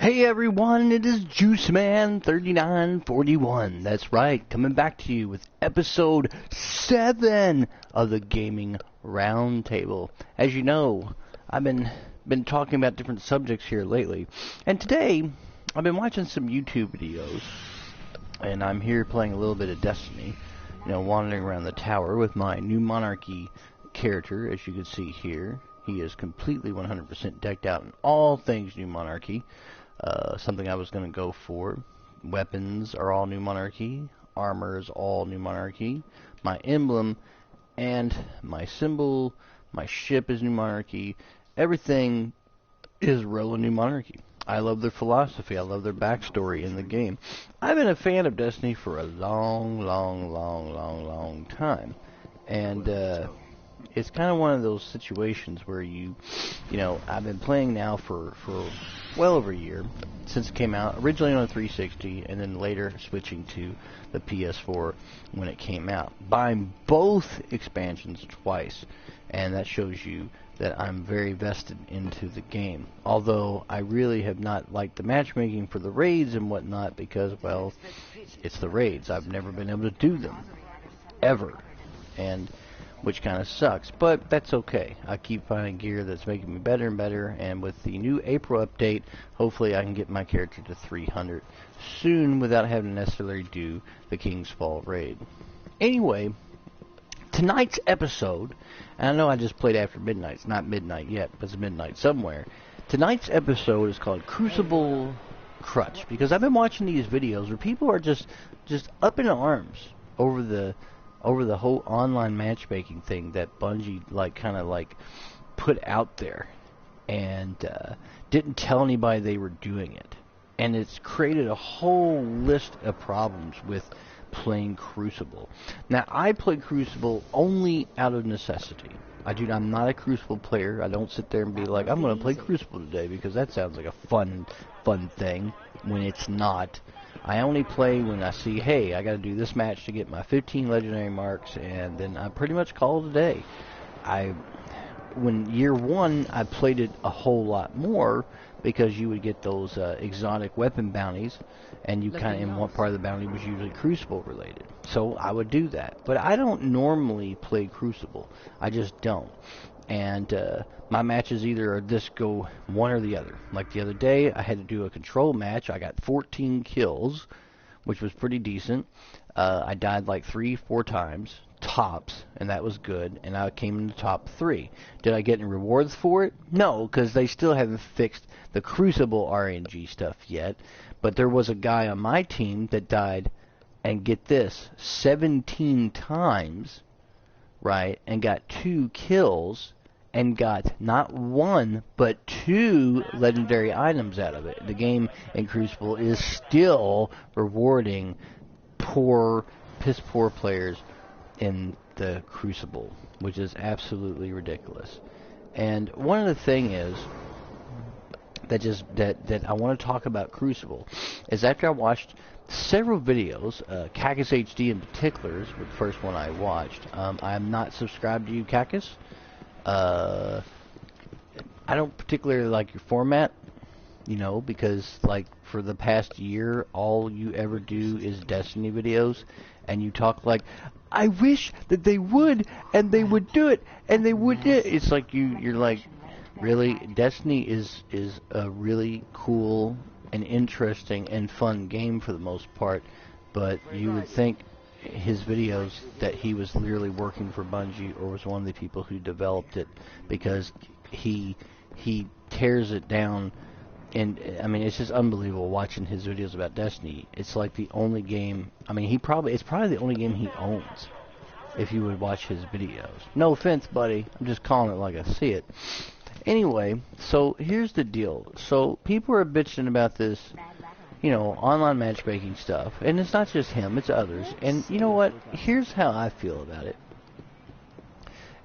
Hey everyone, it is Juiceman3941. That's right, coming back to you with episode 7 of the Gaming Roundtable. As you know, I've been talking about different subjects here lately, and today I've been watching some YouTube videos, and I'm here playing a little bit of Destiny, wandering around the tower with my new Monarchy character, as you can see here. He is completely 100% decked out in all things New Monarchy. Something I was going to go for. Weapons are all New Monarchy. Armor is all New Monarchy. My emblem and my symbol, my ship is New Monarchy. Everything is real New Monarchy. I love their philosophy. I love their backstory in the game. I've been a fan of Destiny for a long time. And, it's kind of one of those situations where I've been playing now for well over a year since it came out, originally on a 360 and then later switching to the PS4 when it came out. Buying both expansions twice, and that shows you that I'm very vested into the game. Although I really have not liked the matchmaking for the raids and whatnot because, well, it's the raids. I've never been able to do them, ever. And which kind of sucks, but that's okay. I keep finding gear that's making me better and better, and with the new April update, hopefully I can get my character to 300 soon without having to necessarily do the King's Fall raid. Anyway, tonight's episode, and I know I just played after midnight. It's not midnight yet, but it's midnight somewhere. Tonight's episode is called Crucible Crutch, because I've been watching these videos where people are just up in arms over the whole online matchmaking thing that Bungie put out there and didn't tell anybody they were doing it. And it's created a whole list of problems with playing Crucible. Now, I play Crucible only out of necessity. I'm not a Crucible player. I don't sit there and be like, I'm going to play Crucible today, because that sounds like a fun thing when it's not. I only play when I see, hey, I got to do this match to get my 15 legendary marks, and then I pretty much call it a day. When year one, I played it a whole lot more because you would get those exotic weapon bounties, and and one part of the bounty was usually Crucible related. So I would do that, but I don't normally play Crucible. I just don't. And my matches either just go one or the other. Like the other day, I had to do a control match. I got 14 kills, which was pretty decent. I died like 3-4 times, tops, and that was good. And I came in the top 3. Did I get any rewards for it? No, because they still haven't fixed the Crucible RNG stuff yet. But there was a guy on my team that died, and get this, 17 times, right, and got 2 kills, and got not 1, but 2 legendary items out of it. The game in Crucible is still rewarding piss poor players in the Crucible, which is absolutely ridiculous. And one of the things is that I want to talk about Crucible is after I watched several videos, Cacus HD in particular was the first one I watched. I'm not subscribed to you, Cacus. I don't particularly like your format, because for the past year, all you ever do is Destiny videos, and you talk like, I wish that they would, and they would do it, and they would do it. It's like you're like, really? Destiny is a really cool and interesting and fun game for the most part, but you would think his videos that he was literally working for Bungie or was one of the people who developed it, because he tears it down. And I mean, it's just unbelievable watching his videos about Destiny. It's like the only game, it's probably the only game he owns, if you would watch his videos. No offense, buddy, I'm just calling it like I see it. Anyway, so here's the deal. So people are bitching about this, online matchmaking stuff, and it's not just him, it's others. And you know what? Here's how I feel about it.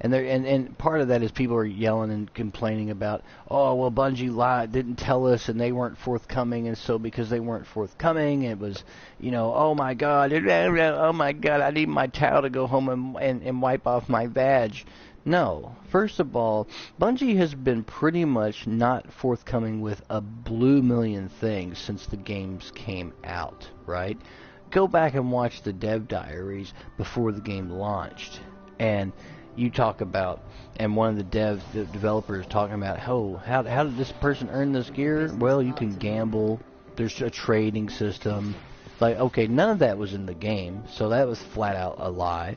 And part of that is people are yelling and complaining about, oh, well, Bungie lied, didn't tell us, and they weren't forthcoming, and so because they weren't forthcoming, it was, oh my God, I need my towel to go home and wipe off my vag, No. First of all, Bungie has been pretty much not forthcoming with a blue million things since the games came out, right? Go back and watch the dev diaries before the game launched. And you talk about, and one of the developers talking about, oh, how did this person earn this gear? Well, you can gamble. There's a trading system. Like, okay, none of that was in the game, so that was flat out a lie.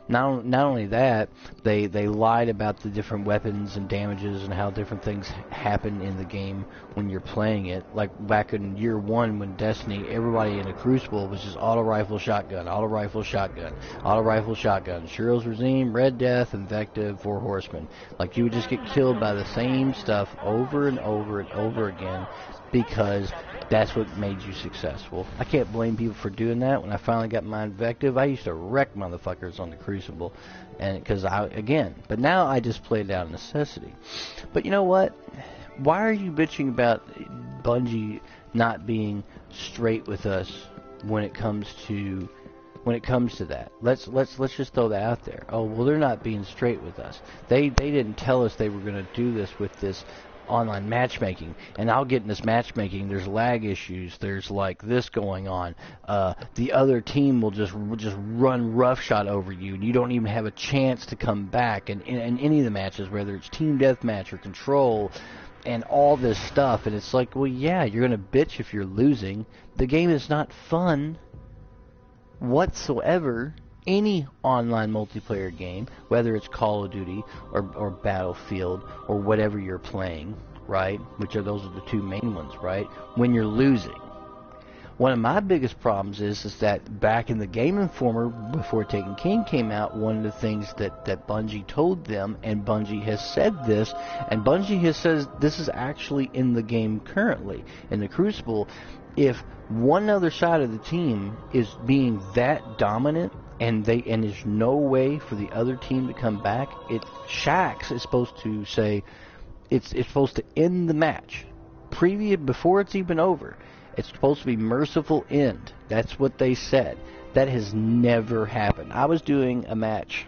Not only that, they lied about the different weapons and damages and how different things happen in the game when you're playing it. Like back in year 1 when Destiny, everybody in the Crucible was just auto rifle shotgun, auto rifle shotgun, auto rifle shotgun. Shiro's Regime, Red Death, Invective, Four Horsemen. Like you would just get killed by the same stuff over and over and over again because that's what made you successful. I can't blame people for doing that. When I finally got my Invective, I used to wreck motherfuckers on the Crucible, and but now I just play it out of necessity. But you know what? Why are you bitching about Bungie not being straight with us when it comes to that? Let's just throw that out there. Oh, well, they're not being straight with us. They didn't tell us they were going to do this with this online matchmaking, and I'll get in this matchmaking. There's lag issues. There's like this going on. The other team will just run roughshod over you, and you don't even have a chance to come back. And in any of the matches, whether it's team deathmatch or control, and all this stuff, and it's like, well, yeah, you're gonna bitch if you're losing. The game is not fun whatsoever. Any online multiplayer game, whether it's Call of Duty or Battlefield or whatever you're playing, right? Those are the two main ones, right? When you're losing. One of my biggest problems is that back in the Game Informer, before Taken King came out, one of the things that Bungie told them, and Bungie has said this, and Bungie has said this is actually in the game currently, in the Crucible, if one other side of the team is being that dominant, and there's no way for the other team to come back, Shaxx is supposed to say it's supposed to end the match before it's even over. It's supposed to be merciful end. That's what they said. That has never happened. I was doing a match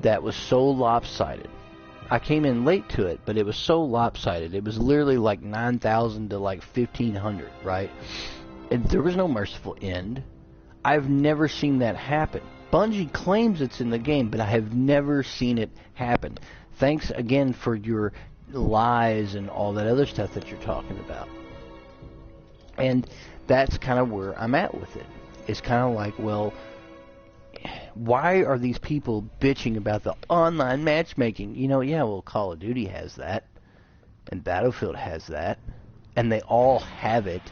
that was so lopsided. I came in late to it, but it was so lopsided. It was literally like 9,000 to like 1,500, right? And there was no merciful end. I've never seen that happen. Bungie claims it's in the game, but I have never seen it happen. Thanks again for your lies and all that other stuff that you're talking about. And that's kind of where I'm at with it. It's kind of like, well, why are these people bitching about the online matchmaking? Yeah, well, Call of Duty has that, and Battlefield has that, and they all have it.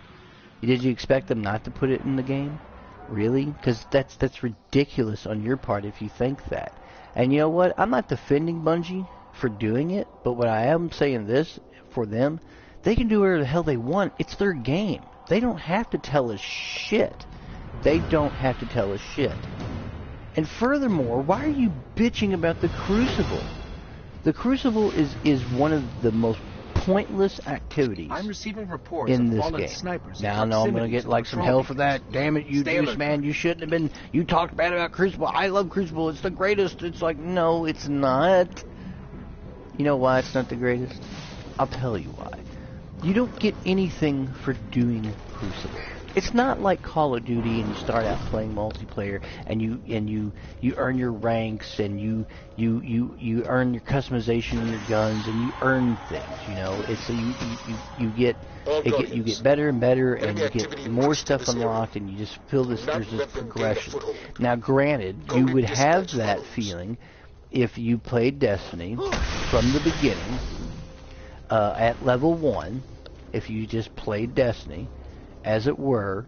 Did you expect them not to put it in the game? Really? Because that's ridiculous on your part if you think that. And you know what? I'm not defending Bungie for doing it, but what I am saying this for them, they can do whatever the hell they want. It's their game. They don't have to tell us shit. They don't have to tell us shit. And furthermore, why are you bitching about the Crucible? The Crucible is one of the most pointless activities I'm receiving reports in of this fallen game. Snipers Now, no, I'm going to get like some hell for that. Damn it, you juice man, you shouldn't have been. You talked bad about Crucible. I love Crucible. It's the greatest. It's like, no, it's not. You know why it's not the greatest? I'll tell you why. You don't get anything for doing Crucible. It's not like Call of Duty and you start out playing multiplayer and you earn your ranks and you earn your customization in your guns and you earn things. It's you get better and better and you get more stuff unlocked and you just feel there's this progression. Now, granted, you would have that feeling if you played Destiny from the beginning at level 1. If you just played Destiny, as it were,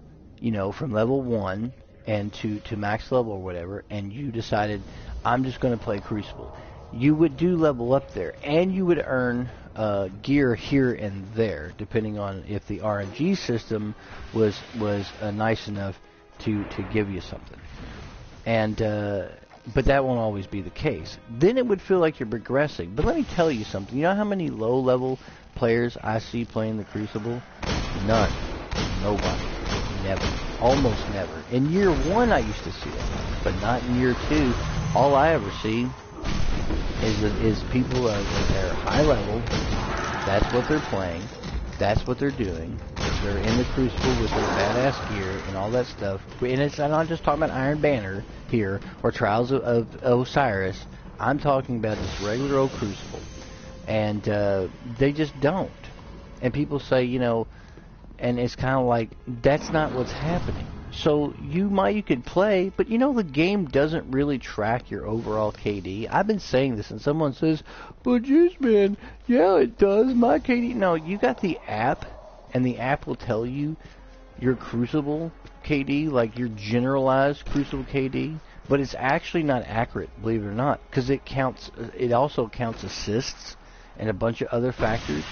from level 1 and to max level or whatever, and you decided, I'm just going to play Crucible, you would do level up there, and you would earn gear here and there, depending on if the RNG system was nice enough to give you something. And but that won't always be the case. Then it would feel like you're progressing. But let me tell you something. You know how many low-level players I see playing the Crucible? None. Nobody. Never. Almost never. In year 1 I used to see it, but not in year 2. All I ever see is people they're high level. That's what they're playing. That's what they're doing. They're in the Crucible with their badass gear and all that stuff. And I'm not just talking about Iron Banner here or Trials of Osiris. I'm talking about this regular old Crucible. And they just don't. And people say, and it's kind of like, that's not what's happening. So you could play, but the game doesn't really track your overall KD. I've been saying this, and someone says, but Juice Man, yeah, it does, my KD. No, you got the app, and the app will tell you your Crucible KD, like your generalized Crucible KD, but it's actually not accurate, believe it or not, because it also counts assists and a bunch of other factors.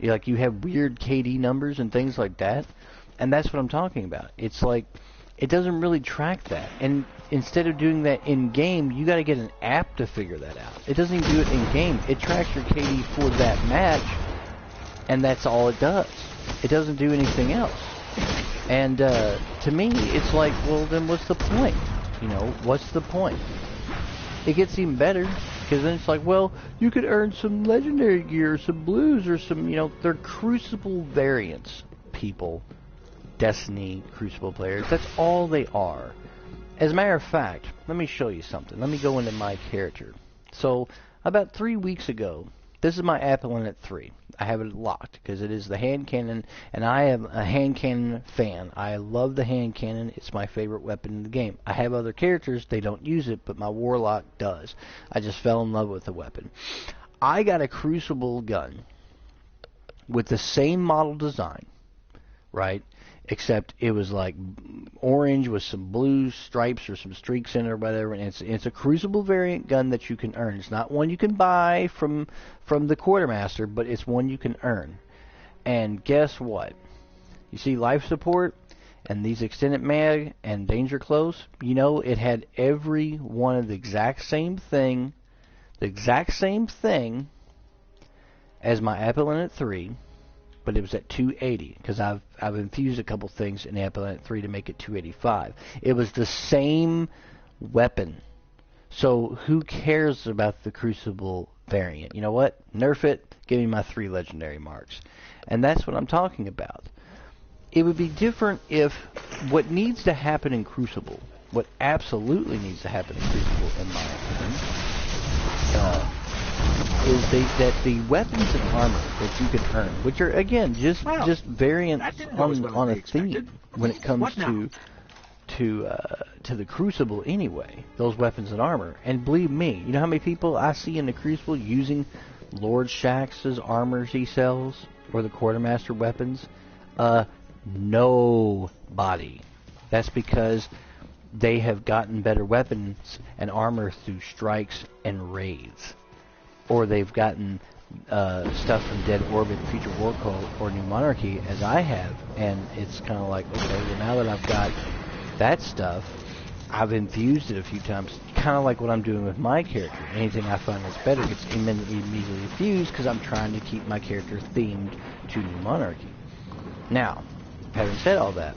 Like you have weird KD numbers and things like that. And that's what I'm talking about. It's like, it doesn't really track that. And instead of doing that in-game, you got to get an app to figure that out. It doesn't even do it in-game. It tracks your KD for that match, and that's all it does. It doesn't do anything else. And to me, it's like, well, then what's the point? What's the point? It gets even better, because then it's like, well, you could earn some legendary gear, some blues, or some, they're Crucible variants, people. Destiny Crucible players. That's all they are. As a matter of fact, let me show you something. Let me go into my character. So, about 3 weeks ago, this is my Appelin at 3. I have it locked because it is the hand cannon, and I am a hand cannon fan. I love the hand cannon. It's my favorite weapon in the game. I have other characters. They don't use it, but my Warlock does. I just fell in love with the weapon. I got a Crucible gun with the same model design, right? Except it was like orange with some blue stripes or some streaks in it or whatever, and it's a Crucible variant gun that you can earn. It's not one you can buy from the quartermaster, but it's one you can earn. And guess what? You see life support and these extended mag and danger close. It had every one of the exact same thing as my Appelin at 3. But it was at 280 because I've infused a couple things in the Appelin 3 to make it 285. It was the same weapon. So who cares about the Crucible variant? You know what? Nerf it. Give me my 3 legendary marks. And that's what I'm talking about. It would be different if what needs to happen in Crucible, what absolutely needs to happen in Crucible, in my opinion, is that the weapons and armor that you can earn, which are again just variants on a theme when it comes to the Crucible anyway. Those weapons and armor, and believe me, you know how many people I see in the Crucible using Lord Shax's armors he sells or the Quartermaster weapons? Nobody. That's because they have gotten better weapons and armor through strikes and raids. Or they've gotten stuff from Dead Orbit, Future War Cult, or New Monarchy, as I have, and it's kind of like, okay, well now that I've got that stuff, I've infused it a few times, kind of like what I'm doing with my character. Anything I find that's better gets immediately infused, because I'm trying to keep my character themed to New Monarchy. Now, having said all that,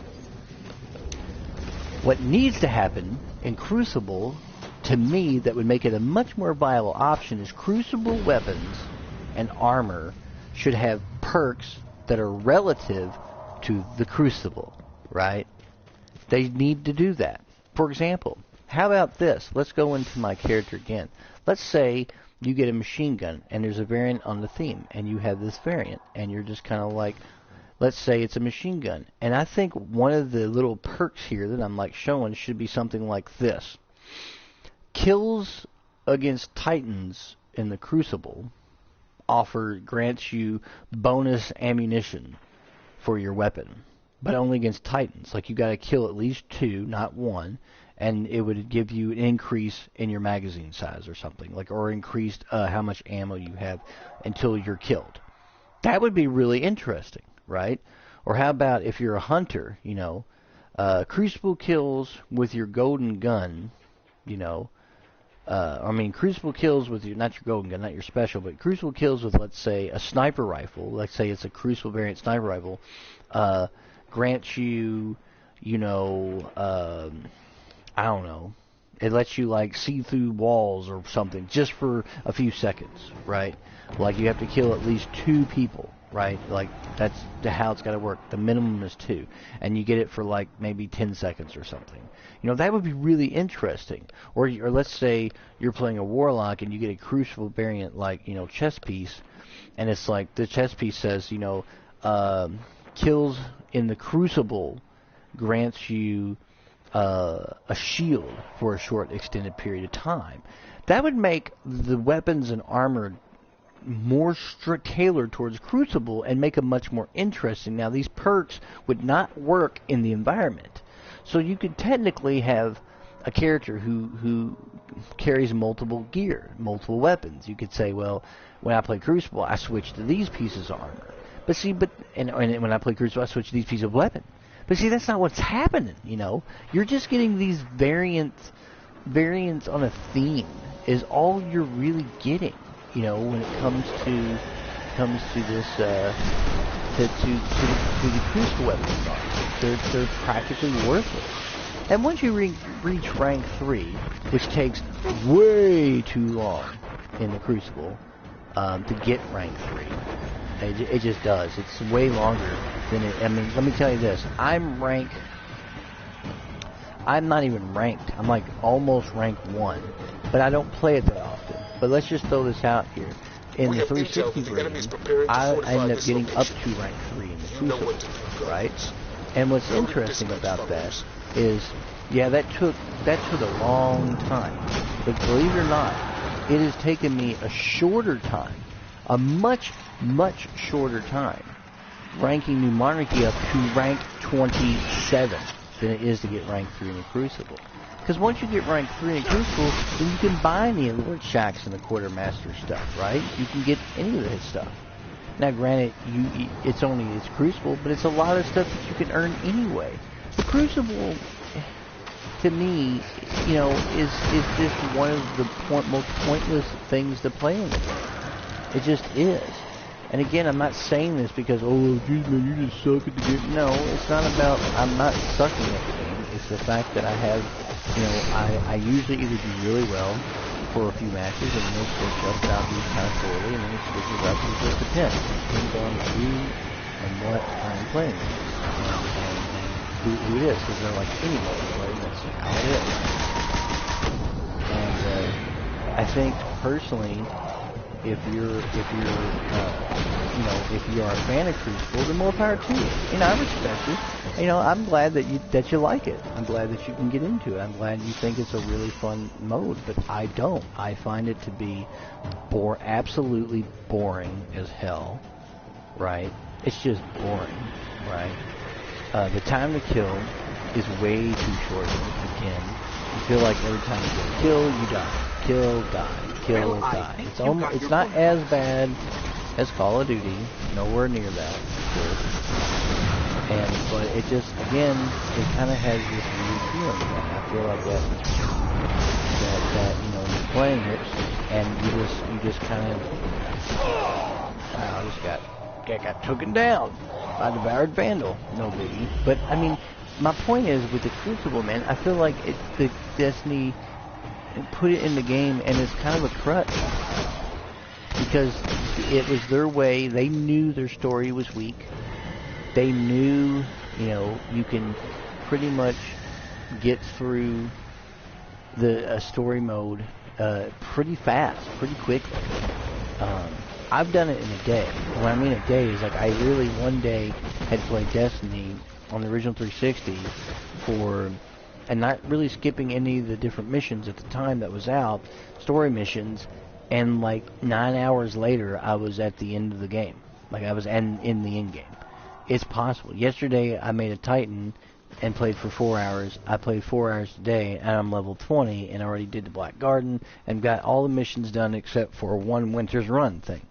what needs to happen in Crucible, to me, that would make it a much more viable option is Crucible weapons and armor should have perks that are relative to the Crucible, right? They need to do that. For example, how about this? Let's go into my character again. Let's say you get a machine gun and there's a variant on the theme and you have this variant and you're just kind of like, let's say it's a machine gun. And I think one of the little perks here that I'm like showing should be something like this. Kills against Titans in the Crucible grants you bonus ammunition for your weapon, but only against Titans. Like you got to kill at least 2, not 1, and it would give you an increase in your magazine size or something, like, or increased how much ammo you have until you're killed. That would be really interesting, right? Or how about if you're a hunter, Crucible kills with your golden gun, Crucible kills with not your golden gun, not your special, but Crucible kills with, let's say, a sniper rifle. Let's say it's a Crucible variant sniper rifle. Grants you, I don't know, It lets you like see through walls or something just for a few seconds, right? Like you have to kill at least 2 people, right? Like that's how it's got to work. The minimum is 2, and you get it for like maybe 10 seconds or something. You know, that would be really interesting. Or let's say you're playing a warlock and you get a Crucible variant like, you know, chess piece, and it's like the chess piece says, you know, kills in the Crucible grants you a shield for a short extended period of time. That would make the weapons and armor more tailored towards Crucible and make them much more interesting. Now, these perks would not work in the environment. So you could technically have a character who carries multiple gear, multiple weapons. You could say, well, when I play Crucible, I switch to these pieces of armor. But see, and when I play Crucible, I switch to these pieces of weapon. But see, that's not what's happening, you know. You're just getting these variants on a theme is all you're really getting, you know, when it comes to this to the Crucible weapons. They're practically worthless. And once you reach rank 3, which takes way too long in the Crucible to get rank 3, it just does. It's way longer than it. I mean, let me tell you this. I'm not even ranked. I'm like almost rank 1, but I don't play it that often. But let's just throw this out here. In the 360 version, I ended up getting up to rank 3 in the Crucible, right? And what's interesting about that is, yeah, that took a long time. But believe it or not, it has taken me a shorter time, a much shorter time, ranking New Monarchy up to rank 27 than it is to get rank 3 in the Crucible. Because once you get rank 3 in the Crucible, then you can buy any of the Lord Shacks and the Quartermaster stuff, right? You can get any of that stuff. Now, granted, it's Crucible, but it's a lot of stuff that you can earn anyway. The Crucible, to me, you know, is just one of the most pointless things to play in the game. It just is. And again, I'm not saying this because, oh, geez, man, you just suck at the game. No, it's not about, I'm not sucking at the game. It's the fact that I have, you know, I usually either do really well for a few matches, and then it switches up, and I'll do kind of poorly, and then it switches up, and it just depends. It depends on who and what I'm playing and who it is, because they're like any multiplayer, that's how it is. And I think, personally, if you're a fan of Crucible, then more power to you. You know, I respect it. You know, I'm glad that you like it. I'm glad that you can get into it. I'm glad you think it's a really fun mode, but I don't. I find it to be absolutely boring as hell, right? It's just boring, right? The time to kill is way too short again. You feel like every time you get a kill, you die. Kill, die. Kill, die. It's not as bad as Call of Duty. Nowhere near that, of course. But it just, again, it kind of has this weird feeling. And I feel like that you know, you're playing it, and you just kind of, wow, I just got taken down by Devoured Vandal. No biggie. But I mean, my point is with the Crucible, man, I feel like the Destiny put it in the game, and it's kind of a crutch because it was their way. They knew their story was weak. They knew, you know, you can pretty much get through the story mode pretty fast, pretty quickly. I've done it in a day. When I mean a day is like I really one day had played Destiny on the original 360 and not really skipping any of the different missions at the time that was out, story missions, and like 9 hours later I was at the end of the game. Like I was in the end game. It's possible. Yesterday I made a Titan and played for 4 hours. I played 4 hours today, and I'm level 20, and I already did the Black Garden, and got all the missions done except for one Winter's Run thing.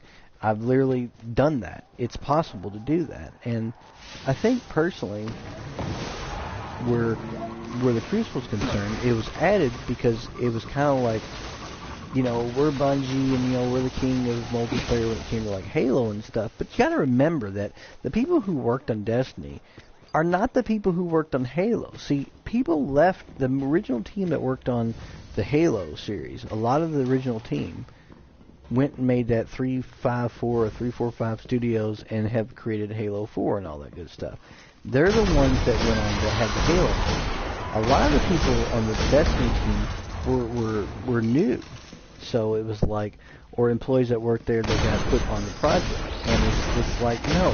I've literally done that. It's possible to do that. And I think, personally, where the Crucible's concerned, it was added because it was kind of like, you know, we're Bungie, and, you know, we're the king of multiplayer when it came to, like, Halo and stuff. But you got to remember that the people who worked on Destiny are not the people who worked on Halo. See, people left the original team that worked on the Halo series. A lot of the original team went and made that 354 or 345 studios and have created Halo 4 and all that good stuff. They're the ones that went on that had the Halo team. A lot of the people on the Destiny team were new. So it was like, or employees that worked there that got put on the project. And it's like, no,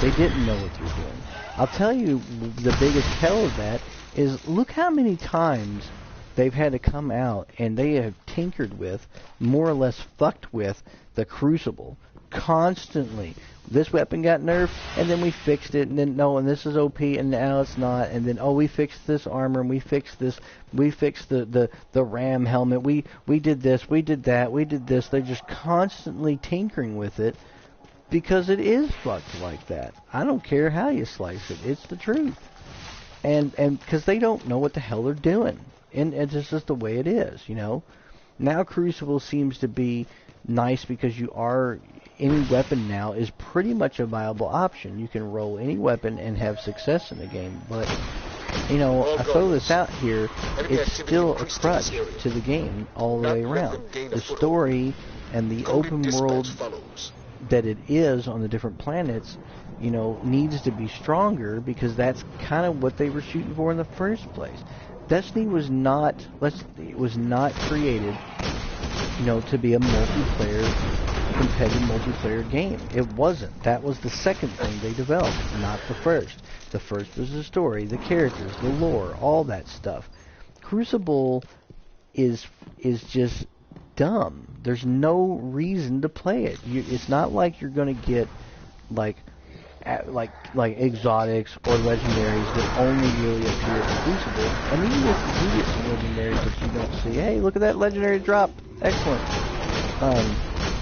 they didn't know what they were doing. I'll tell you, the biggest tell of that is look how many times they've had to come out and they have tinkered with, more or less fucked with, the Crucible constantly. This weapon got nerfed, and then we fixed it, and then no, and this is OP, and now it's not, and then we fixed this armor, and we fixed this, we fixed the RAM helmet, we did this, we did that, we did this. They're just constantly tinkering with it because it is fucked like that. I don't care how you slice it, it's the truth, and because they don't know what the hell they're doing, and it's just the way it is, you know. Now Crucible seems to be nice because any weapon now is pretty much a viable option. You can roll any weapon and have success in the game. But, you know, I throw this out here, it's still a crutch to the game all the way around. The story and the open world that it is on the different planets, you know, needs to be stronger because that's kind of what they were shooting for in the first place. Destiny was not created, you know, to be a competitive multiplayer game. It wasn't. That was the second thing they developed, not the first. The first was the story, the characters, the lore, all that stuff. Crucible is just dumb. There's no reason to play it. It's not like you're going to get like exotics or legendaries that only really appear in Crucible. And even if you do get some legendaries that you don't see, hey, look at that legendary drop. Excellent.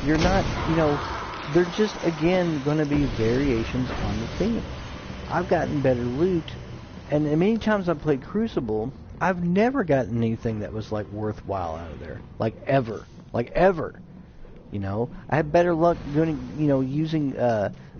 You're not, you know, they're just, again, going to be variations on the theme. I've gotten better loot, and many times I've played Crucible, I've never gotten anything that was, like, worthwhile out of there. Like, ever. You know, I had better luck using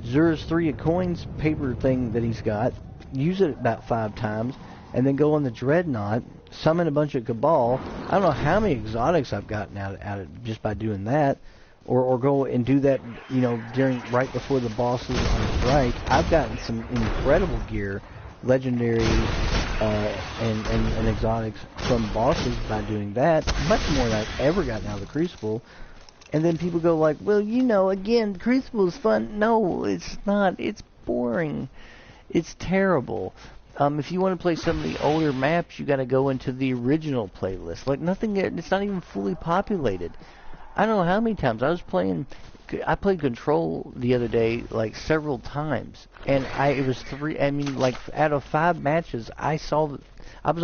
Zura's 3 coins paper thing that he's got, use it about 5 times, and then go on the Dreadnought, summon a bunch of Cabal. I don't know how many exotics I've gotten out of just by doing that, or go and do that, you know, right before the bosses on strike. I've gotten some incredible gear, legendary and exotics from bosses by doing that, much more than I've ever gotten out of the Crucible. And then people go like, well, you know, again, Crucible is fun. No, it's not. It's boring. It's terrible. If you want to play some of the older maps, you got to go into the original playlist. Like nothing, it's not even fully populated. I don't know how many times I played Control the other day, like several times, and it was 3. I mean, like out of 5 matches, I was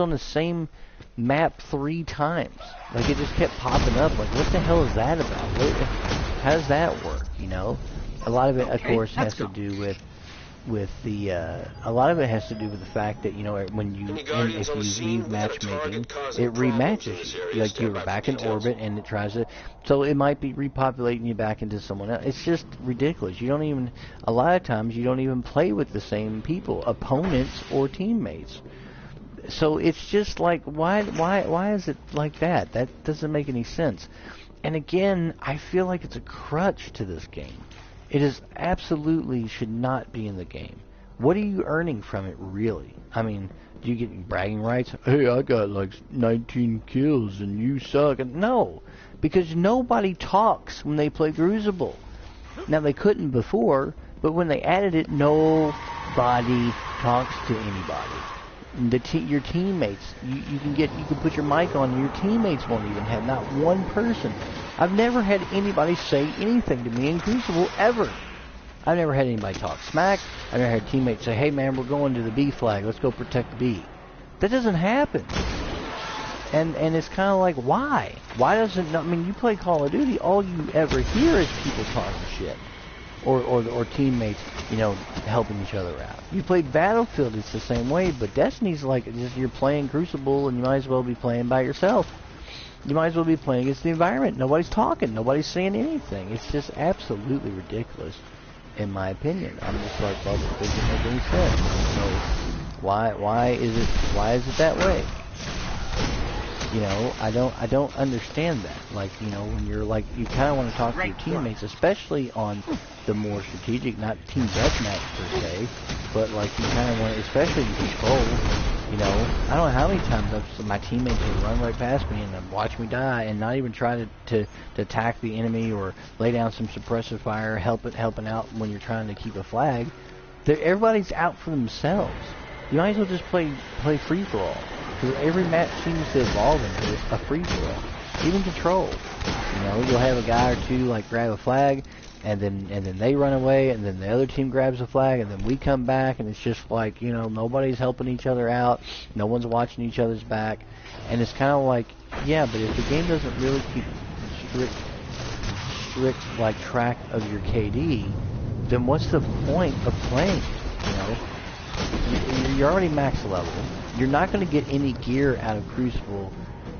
on the same map 3 times. Like it just kept popping up. Like what the hell is that about? How does that work? You know, a lot of it, of course, has to do with the fact that, you know, if you leave matchmaking, it rematches you. Like you're back in orbit and it tries to, so it might be repopulating you back into someone else. It's just ridiculous. A lot of times you don't even play with the same people, opponents or teammates. So it's just like, why is it like that? That doesn't make any sense. And again, I feel like it's a crutch to this game. It is absolutely should not be in the game. What are you earning from it, really? I mean, do you get bragging rights? Hey, I got like 19 kills and you suck. No, because nobody talks when they play Crucible. Now, they couldn't before, but when they added it, nobody talks to anybody. Your teammates, you can put your mic on, and your teammates won't even have, not one person. I've never had anybody say anything to me in Crucible, ever. I've never had anybody talk smack. I've never had teammates say, hey man, we're going to the B flag, let's go protect the B. That doesn't happen. And it's kind of like, why? Why doesn't, I mean, you play Call of Duty, all you ever hear is people talking shit. Or teammates, you know, helping each other out. You play Battlefield, it's the same way, but Destiny's like, you're playing Crucible and you might as well be playing by yourself. You might as well be playing against the environment. Nobody's talking, nobody's saying anything. It's just absolutely ridiculous, in my opinion. I'm just like, well, it doesn't make any sense. So, Why is it that way? You know, I don't understand that. Like, you know, when you're like, you kind of want to talk to your teammates, especially on the more strategic, not team deathmatch per se, but like you kind of want, especially in control. You know, I don't know how many times my teammates will run right past me and then watch me die and not even try to attack the enemy or lay down some suppressive fire, helping out when you're trying to keep a flag. Everybody's out for themselves. You might as well just play free for all. Because every match seems to evolve into a free-for-all. Even control. You know, you'll have a guy or two like grab a flag, and then they run away, and then the other team grabs a flag, and then we come back, and it's just like, you know, nobody's helping each other out, no one's watching each other's back, and it's kind of like, yeah, but if the game doesn't really keep strict like track of your KD, then what's the point of playing? You know, you're already max level. You're not going to get any gear out of Crucible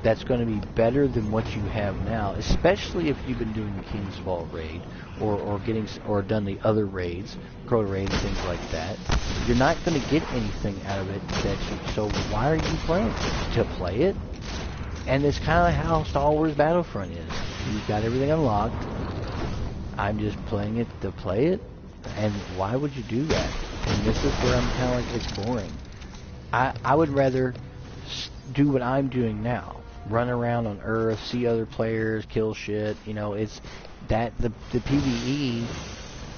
that's going to be better than what you have now, especially if you've been doing the King's Vault raid or done the other raids, Crota raids, things like that. You're not going to get anything out of it so why are you playing? To play it? And it's kind of how Star Wars Battlefront is. You've got everything unlocked. I'm just playing it to play it? And why would you do that? And this is where I'm kind of like, it's boring. I would rather do what I'm doing now. Run around on Earth, see other players, kill shit. You know, it's that the PvE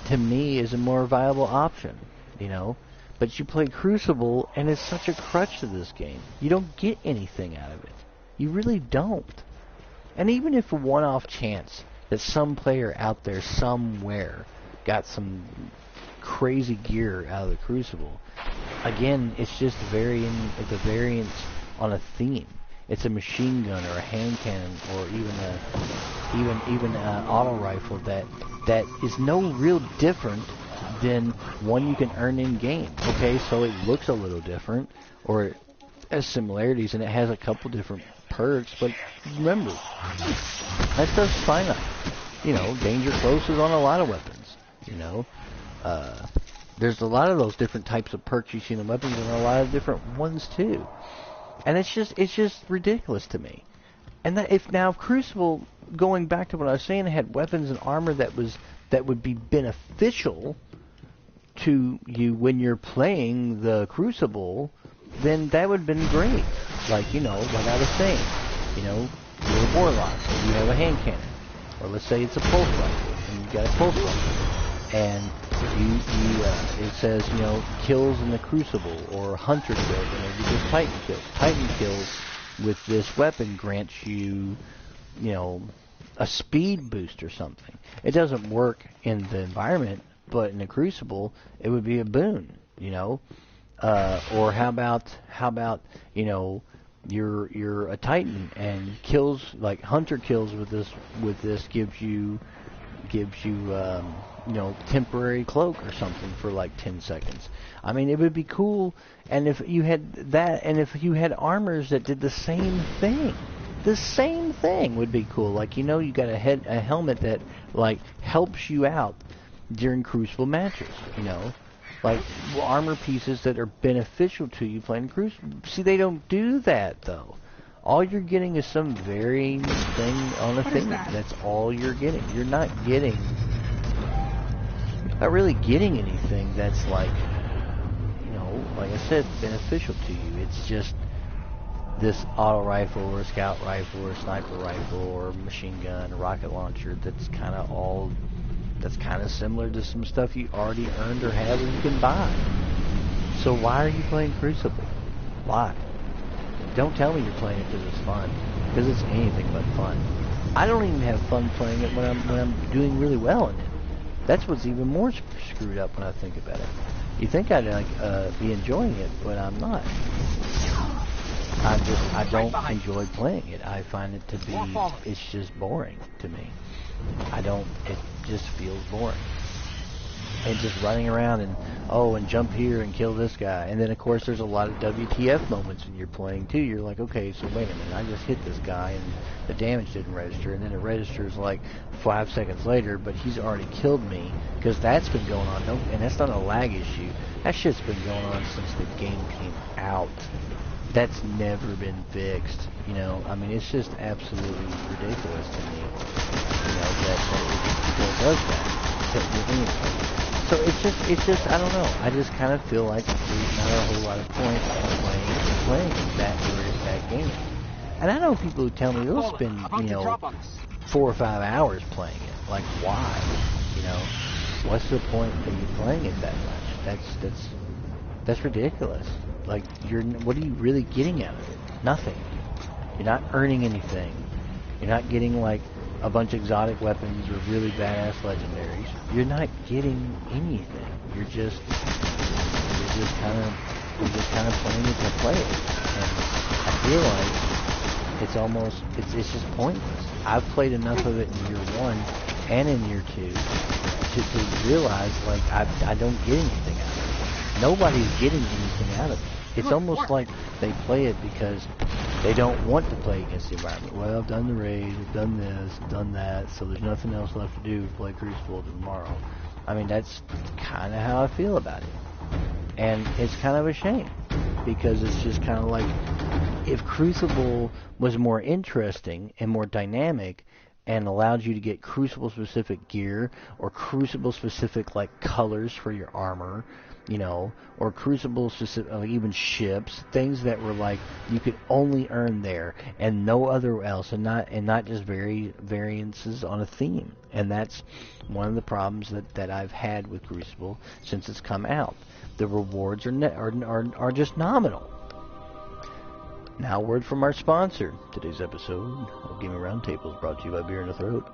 to me is a more viable option. You know, but you play Crucible and it's such a crutch to this game. You don't get anything out of it. You really don't. And even if a one-off chance that some player out there somewhere got some crazy gear out of the Crucible, again, it's just it's a variance on a theme. It's a machine gun or a hand cannon or even an auto rifle that is no real different than one you can earn in game. Okay, so it looks a little different, or it has similarities, and it has a couple different perks. But remember, that stuff's finite. You know, danger close is on a lot of weapons. You know, there's a lot of those different types of perks you see in the weapons, and a lot of different ones too. And it's just ridiculous to me. And that if Crucible, going back to what I was saying, had weapons and armor that would be beneficial to you when you're playing the Crucible, then that would have been great. Like, you know, like I was saying, you know, you're a warlock, you have a hand cannon, or let's say it's a pulse rifle, and you got a pulse rifle, and it says, you know, kills in the Crucible, or hunter kills, or maybe just Titan kills. Titan kills with this weapon grants you, you know, a speed boost or something. It doesn't work in the environment, but in the Crucible, it would be a boon, you know. Or how about you know, you're a Titan and kills, like hunter kills with this gives you you know, temporary cloak or something for like 10 seconds. I mean, it would be cool, and if you had that, and if you had armors that did the same thing would be cool. Like, you know, you got a helmet that like helps you out during Crucible matches, you know, like armor pieces that are beneficial to you playing Crucible. See, they don't do that though. All you're getting is some varying thing on a thing. That's all you're getting. You're not really getting anything that's like, you know, like I said, beneficial to you. It's just this auto rifle or a scout rifle or a sniper rifle or a machine gun, a rocket launcher that's kind of similar to some stuff you already earned or have or you can buy. So why are you playing Crucible? Why? Don't tell me you're playing it because it's fun, because it's anything but fun. I don't even have fun playing it when I'm doing really well in it. That's what's even more screwed up when I think about it. You think I'd be enjoying it, but I'm not. I don't enjoy playing it. I find it to be, it's just boring to me. It just feels boring. and just running around and jump here and kill this guy. And then of course there's a lot of WTF moments when you're playing too. You're like, okay, so wait a minute, I just hit this guy and the damage didn't register, and then it registers like 5 seconds later, but he's already killed me, because that's been going on. No, and that's not a lag issue. That shit's been going on since the game came out. That's never been fixed. I mean, it's just absolutely ridiculous to me. That it still does that. So it's just, I don't know. I just kind of feel like there's not a whole lot of point in playing that game. And I know people who tell me they'll spend, 4 or 5 hours playing it. Like, why? What's the point of you playing it that much? That's ridiculous. Like, what are you really getting out of it? Nothing. You're not earning anything. You're not getting, like, a bunch of exotic weapons or really badass legendaries. You're not getting anything. You're just kind of playing it to play it. And I feel like it's just pointless. I've played enough of it in year 1 and in year 2 to realize, like, I don't get anything out of it. Nobody's getting anything out of it. It's almost like they play it because they don't want to play against the environment. Well, I've done the raid, I've done this, I've done that, so there's nothing else left to do to play Crucible tomorrow. I mean, that's kind of how I feel about it. And it's kind of a shame, because it's just kind of like, if Crucible was more interesting and more dynamic and allowed you to get Crucible-specific gear, or Crucible-specific, like, colors for your armor, or Crucible-specific, even ships, things that were like you could only earn there and no other else, and not just variances on a theme. And that's one of the problems that I've had with Crucible since it's come out. The rewards are just nominal. Now, a word from our sponsor. Today's episode of Gaming Roundtable is brought to you by Beer in the Throat.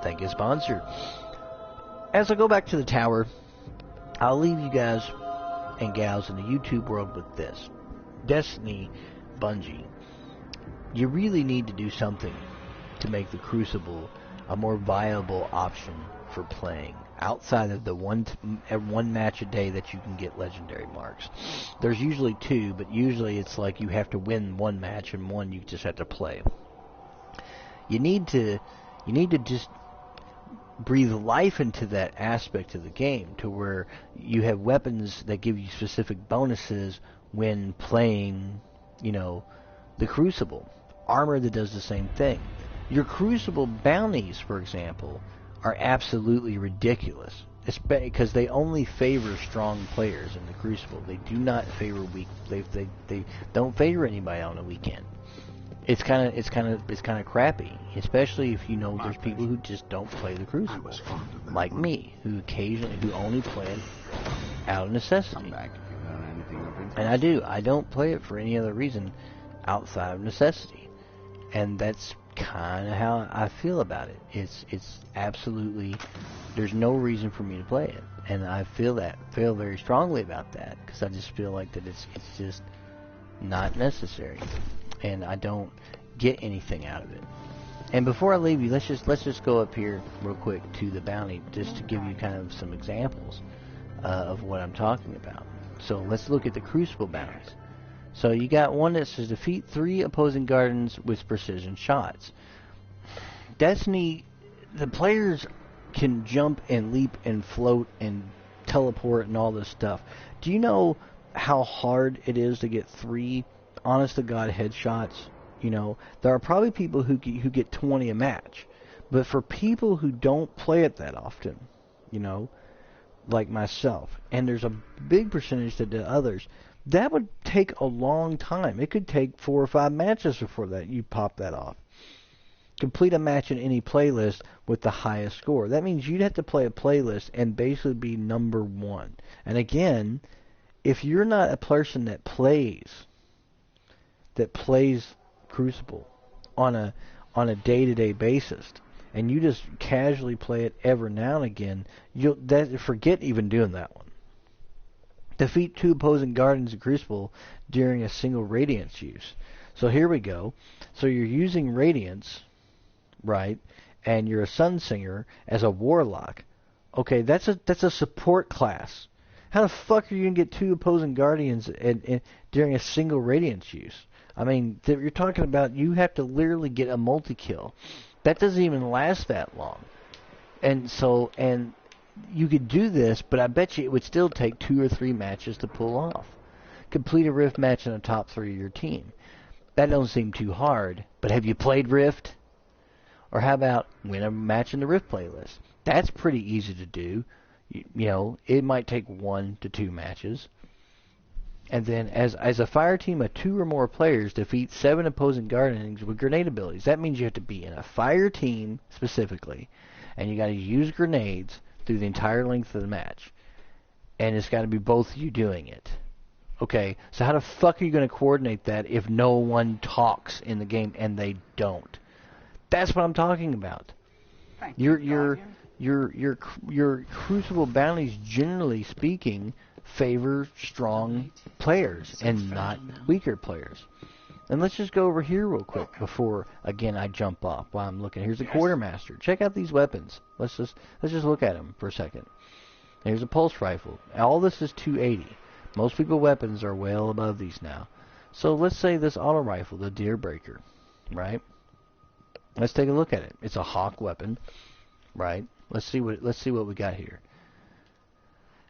Thank you, sponsor. As I go back to the tower, I'll leave you guys and gals in the YouTube world with this. Destiny, Bungie, you really need to do something to make the Crucible a more viable option for playing, outside of the one match a day that you can get legendary marks. There's usually 2, but usually it's like you have to win 1 match and 1 you just have to play. You need to just breathe life into that aspect of the game, to where you have weapons that give you specific bonuses when playing, the Crucible. Armor that does the same thing. Your Crucible bounties, for example, are absolutely ridiculous, because they only favor strong players in the Crucible. They do not favor weak. They don't favor anybody on a weekend. It's kind of crappy, especially if there's people who just don't play the Crucible, like me, who only play it out of necessity. And I don't play it for any other reason outside of necessity, and that's kind of how I feel about it. It's absolutely, there's no reason for me to play it, and I feel very strongly about that, because I just feel like that it's just not necessary, and I don't get anything out of it. And before I leave you, let's just go up here real quick to the bounty, just to give you kind of some examples of what I'm talking about. So let's look at the Crucible bounties. So you got one that says defeat 3 opposing guardians with precision shots. Destiny, the players can jump and leap and float and teleport and all this stuff. Do you know how hard it is to get 3 honest-to-God headshots? There are probably people who get 20 a match. But for people who don't play it that often, like myself, and there's a big percentage that do others, that would take a long time. It could take 4 or 5 matches before that you pop that off. Complete a match in any playlist with the highest score. That means you'd have to play a playlist and basically be number 1. And again, if you're not a person that plays Crucible on a day-to-day basis, and you just casually play it every now and again, forget even doing that one. Defeat 2 opposing guardians in Crucible during a single Radiance use. So here we go. So you're using Radiance, right? and you're a Sunsinger as a Warlock, okay, that's a support class. How the fuck are you going to get 2 opposing Guardians during a single Radiance use? I mean, you're talking about you have to literally get a multi-kill. That doesn't even last that long. And you could do this, but I bet you it would still take 2 or 3 matches to pull off. Complete a Rift match in the top 3 of your team. That don't seem too hard, but have you played Rift? Or how about win a match in the Rift playlist? That's pretty easy to do. You know, it might take 1 to 2 matches. And then as a fire team of 2 or more players defeat 7 opposing Guardians with grenade abilities. That means you have to be in a fire team specifically, and you got to use grenades through the entire length of the match. And it's got to be both of you doing it. Okay, so how the fuck are you going to coordinate that if no one talks in the game, and they don't? That's what I'm talking about. Your Crucible bounties, generally speaking, favor strong players and not weaker players. And let's just go over here real quick before again I jump off while I'm looking. Here's the Quartermaster. Check out these weapons. Let's just look at them for a second. Here's a pulse rifle. All this is 280. Most people's weapons are well above these now. So let's say this auto rifle, the Deerbreaker, right? Let's take a look at it. It's a Hawk weapon, right? Let's see what we got here.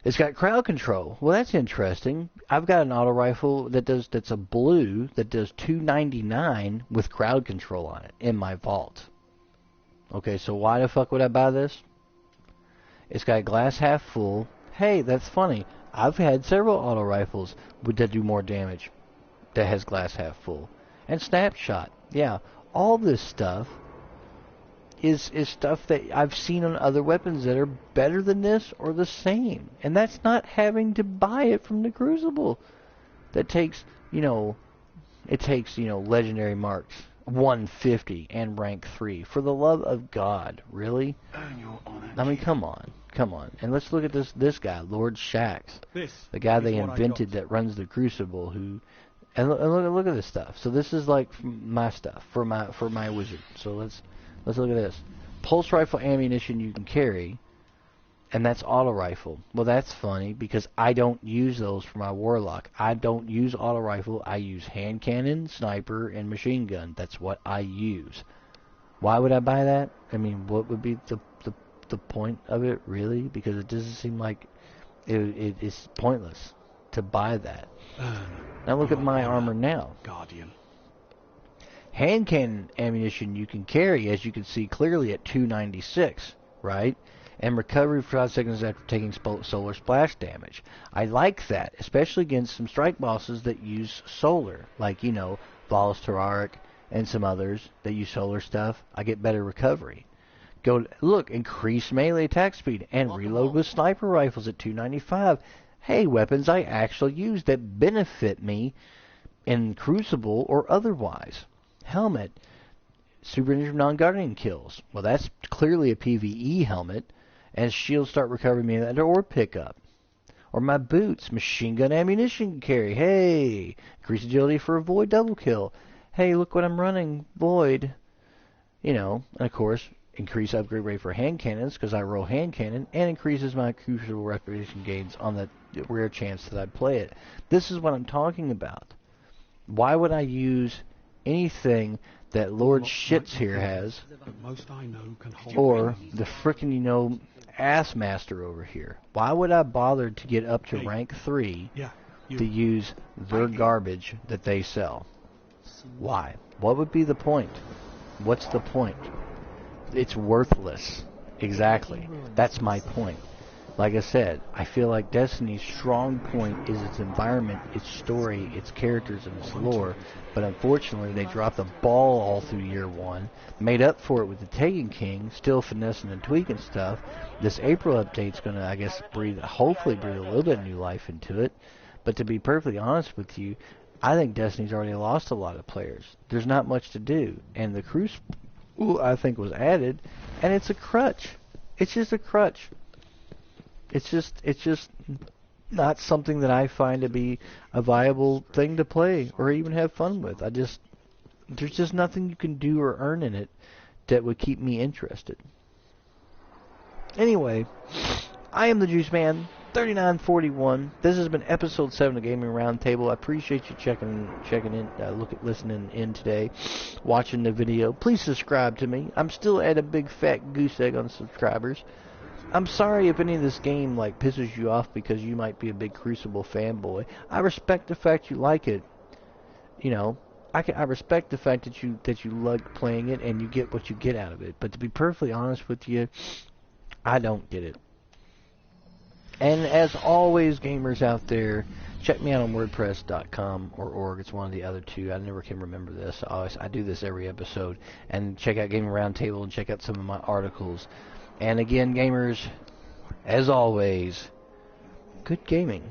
It's got crowd control. Well, that's interesting. I've got an auto rifle that's a blue that does 299 with crowd control on it in my vault. Okay, so why the fuck would I buy this? It's got glass half full. Hey, that's funny. I've had several auto rifles that do more damage that has glass half full. And snapshot. Yeah, all this stuff is stuff that I've seen on other weapons that are better than this or the same. And that's not having to buy it from the Crucible. That takes, legendary marks 150 and rank 3. For the love of God, really? I mean, come on. And let's look at this guy, Lord Shax. The guy they invented that runs the Crucible and look at this stuff. So this is like my stuff for my wizard. So let's look at this. Pulse rifle ammunition you can carry, and that's auto rifle. Well, that's funny because I don't use those for my Warlock. I don't use auto rifle. I use hand cannon, sniper, and machine gun. That's what I use. Why would I buy that? I mean, what would be the point of it, really? Because it doesn't seem like it is pointless to buy that. Now look at my armor now. Guardian. Hand cannon ammunition you can carry, as you can see clearly, at 296, right? And recovery for 5 seconds after taking solar splash damage. I like that, especially against some strike bosses that use solar, like, Valis Terraric and some others that use solar stuff. I get better recovery. Increase melee attack speed and reload with sniper rifles at 295. Hey, weapons I actually use that benefit me in Crucible or otherwise. Helmet, super ninja non-guardian kills. Well, that's clearly a PvE helmet, and shields start recovering me or pickup. Or my boots, machine gun ammunition carry. Hey, increase agility for a void double kill. Hey, look what I'm running, void. And of course, increase upgrade rate for hand cannons because I roll hand cannon, and increases my Crucible reputation gains on the rare chance that I play it. This is what I'm talking about. Why would I use anything that Lord Shits here has, or the frickin' ass master over here? Why would I bother to get up to rank 3 to use their garbage that they sell? Why? What would be the point? What's the point? It's worthless. Exactly. That's my point. Like I said, I feel like Destiny's strong point is its environment, its story, its characters, and its lore. But unfortunately, they dropped the ball all through year 1. Made up for it with the Taken King, still finessing and tweaking stuff. This April update's going to, I guess, hopefully breathe a little bit of new life into it. But to be perfectly honest with you, I think Destiny's already lost a lot of players. There's not much to do. And the Crucible, I think, was added, and it's a crutch. It's just a crutch. It's just not something that I find to be a viable thing to play or even have fun with. There's just nothing you can do or earn in it that would keep me interested. Anyway, I am the Juice Man, 3941. This has been episode 7 of Gaming Roundtable. I appreciate you checking in, listening in today, watching the video. Please subscribe to me. I'm still at a big fat goose egg on subscribers. I'm sorry if any of this game pisses you off because you might be a big Crucible fanboy. I respect the fact you like it. You know, I respect the fact that you like playing it and you get what you get out of it. But to be perfectly honest with you, I don't get it. And as always, gamers out there, check me out on WordPress.com or org. It's one of the other two. I never can remember this. I do this every episode. And check out Gaming Roundtable and check out some of my articles. And again, gamers, as always, good gaming.